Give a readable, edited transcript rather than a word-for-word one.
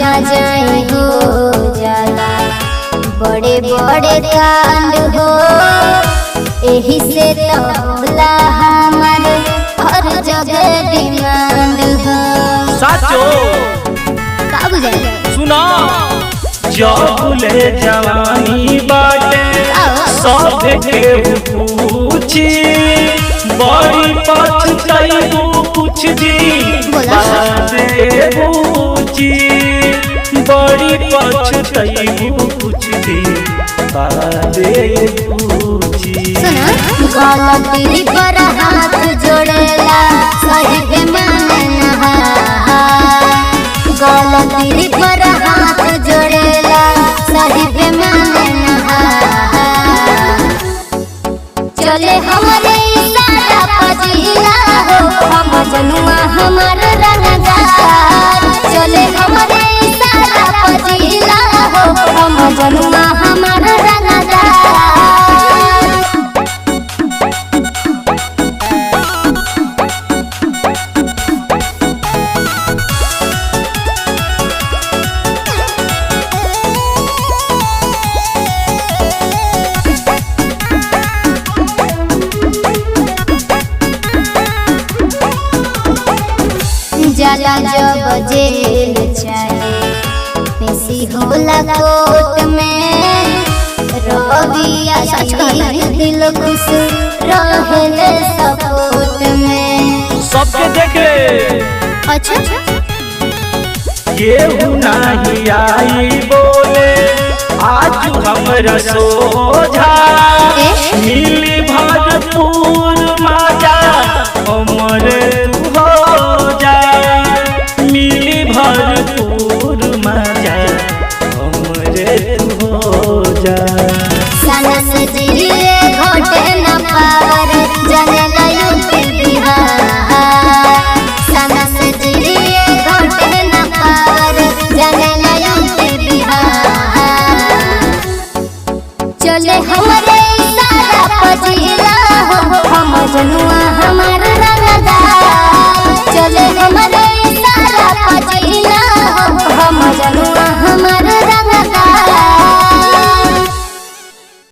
जहाँ जाए हो जाला बड़े बड़े कांड हो। यही से तो होला हमार हर जगह डिमांड हो। साचो का बुझाए सुना जबले जवानी बाटे सब के पूछी बड़ी पछताइबू कुछ दी बादे पूछी बड़ी पछताइबू कुछ दी बादे पूछी। गलती पर हाथ जोड़ेला सही के माने नहा। गलती पर हाथ जोड़ेला सही के माने नहा। चले हमारे सारा पजीला हो हम जनुआ हमार रंगदार। चले हमारे सारा पजीला हो हम जनुआ हमार रंगदार। जाला जब जेल चाहे पेशी होला कोर्ट में। रबिया दिल खुश रहे सपोर्ट में। सबके देखे अच्छा केहू नहीं आई बोले आज हमरा सोझा। मिली भरपूर मजा अमर तू हो जा। मिली भरपूर मजा अमर तू हो जा। सनस दिए घोटे न पावर जने यूपी बिहार। सनस दिए घोटे न पावर जने यूपी बिहार। चले हमारे सारा पजीला हो हम जनुआ हमारा